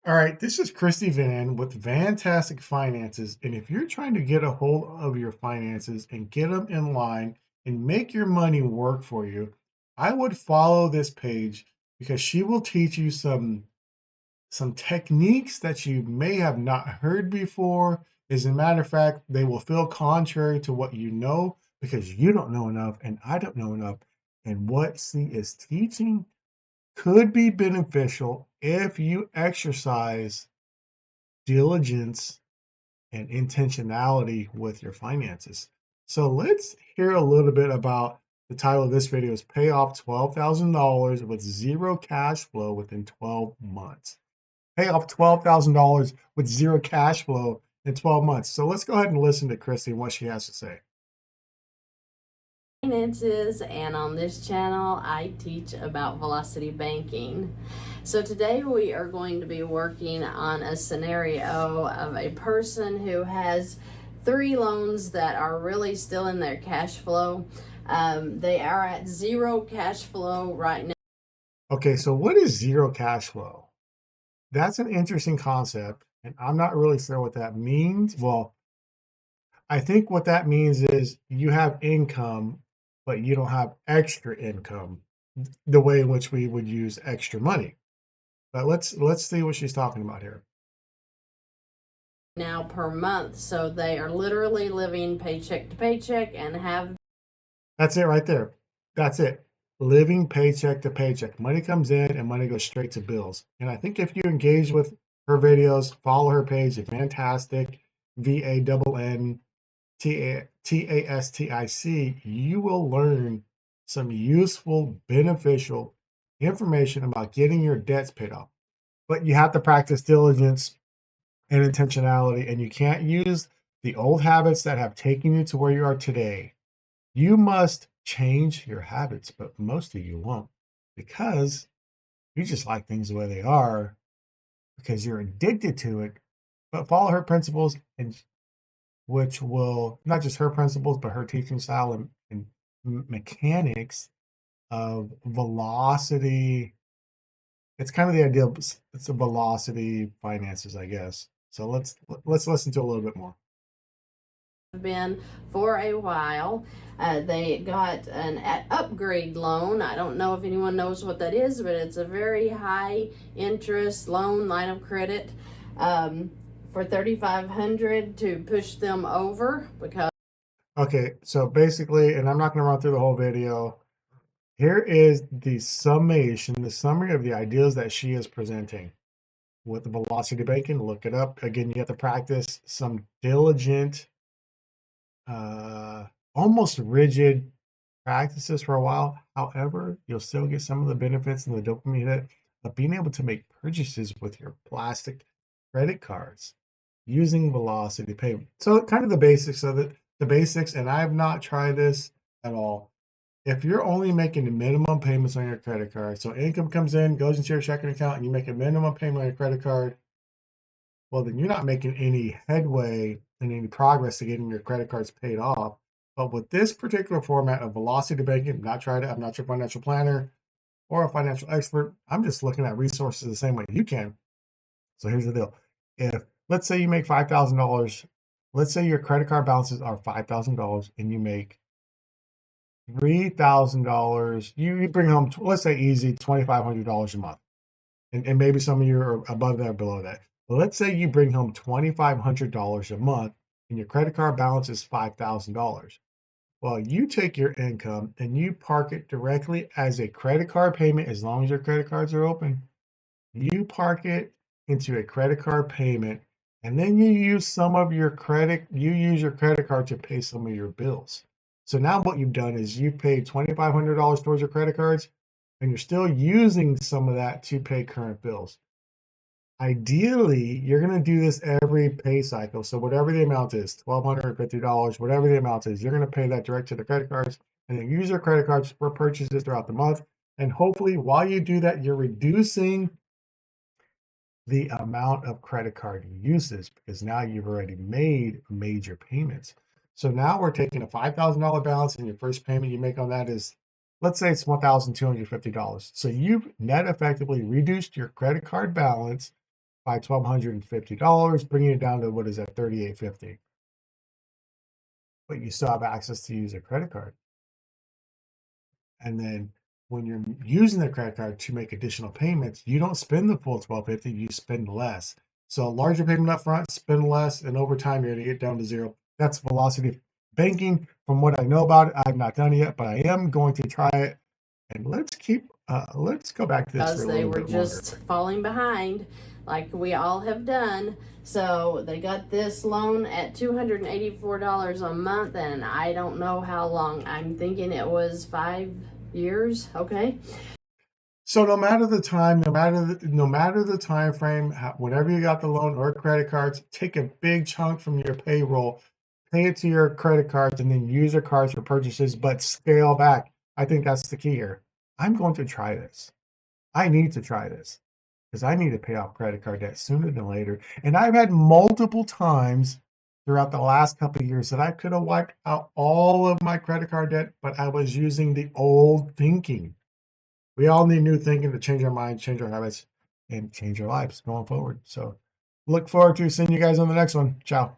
All right, this is Christie Van with Fantastic Finances. And if you're trying to get a hold of your finances and get them in line and make your money work for you, I would follow this page because she will teach you some techniques that you may have not heard before. As a matter of fact, they will feel contrary to what you know because you don't know enough and I don't know enough. And what she is teaching could be beneficial if you exercise diligence and intentionality with your finances. So let's hear a little bit about the title of this video is Pay Off $12,000 with zero cash flow within 12 months. Pay off $12,000 with zero cash flow in 12 months. So let's go ahead and listen to Christy and what she has to say. Finances, and on this channel I teach about velocity banking. So today we are going to be working on a scenario of a person who has 3 loans that are really still in their cash flow. They are at zero cash flow right now. Okay, so what is zero cash flow? That's an interesting concept, and I'm not really sure what that means. Well, I think what that means is you have income, but you don't have extra income, the way in which we would use extra money. But let's see what she's talking about here. Now per month, so they are literally living paycheck to paycheck and have That's it right there. That's it. Living paycheck to paycheck. Money comes in and money goes straight to bills. And I think if you engage with her videos, follow her page, Fantastic, VANNTASTIC, you will learn some useful, beneficial information about getting your debts paid off. But you have to practice diligence and intentionality, and you can't use the old habits that have taken you to where you are today. You must change your habits, but most of you won't because you just like things the way they are because you're addicted to it. But follow her principles, and which will not just her principles, but her teaching style and mechanics of velocity. It's kind of the idea. It's a velocity finances, I guess. So let's listen to a little bit more. been for a while. They got an upgrade loan. I don't know if anyone knows what that is, but it's a very high interest loan line of credit for $3,500 to push them over because Okay, so basically, and I'm not going to run through the whole video. Here is the summation, the summary of the ideas that she is presenting with the velocity banking. Look it up. Again, you have to practice some diligent, uh, almost rigid practices for a while. However, you'll still get some of the benefits and the dopamine hit of being able to make purchases with your plastic credit cards using velocity payment. So kind of the basics of it, the basics, and I have not tried this at all. If you're only making the minimum payments on your credit card, so income comes in, goes into your checking account, and you make a minimum payment on your credit card, well, then you're not making any headway and any progress to getting your credit cards paid off. But with this particular format of velocity banking, I've not tried it. I'm not your financial planner or a financial expert. I'm just looking at resources the same way you can. So here's the deal. If let's say you make $5,000, let's say your credit card balances are $5,000 and you make $3,000, you bring home, let's say easy, $2,500 a month. And maybe some of you are above that or below that. But let's say you bring home $2,500 a month and your credit card balance is $5,000. Well, you take your income and you park it directly as a credit card payment as long as your credit cards are open. You park it into a credit card payment and then you use your credit card to pay some of your bills. So now what you've done is you paid $2,500 towards your credit cards and you're still using some of that to pay current bills. Ideally, you're going to do this every pay cycle. So whatever the amount is, $1,250, whatever the amount is, you're going to pay that direct to the credit cards and then use your credit cards for purchases throughout the month. And hopefully while you do that, you're reducing the amount of credit card uses because now you've already made major payments. So now we're taking a $5,000 balance and your first payment you make on that is, let's say it's $1,250. So you've net effectively reduced your credit card balance by $1,250, bringing it down to what is that, $3,850. But you still have access to use a credit card. And then when you're using the credit card to make additional payments, you don't spend the full $1,250, you spend less. So a larger payment up front, spend less, and over time you're going to get down to zero. That's velocity banking. From what I know about it, I've not done it yet, but I am going to try it. And let's go back to this for a little bit longer. Because they were just falling behind, like we all have done. So they got this loan at $284 a month, and I don't know how long. I'm thinking it was 5 years. Okay. So no matter the time, no matter the time frame, whenever you got the loan or credit cards, take a big chunk from your payroll, pay it to your credit cards, and then use your cards for purchases, but scale back. I think that's the key here. I'm going to try this. I need to try this because I need to pay off credit card debt sooner than later. And I've had multiple times throughout the last couple of years that I could have wiped out all of my credit card debt, but I was using the old thinking. We all need new thinking to change our minds, change our habits, and change our lives going forward. So look forward to seeing you guys on the next one. Ciao.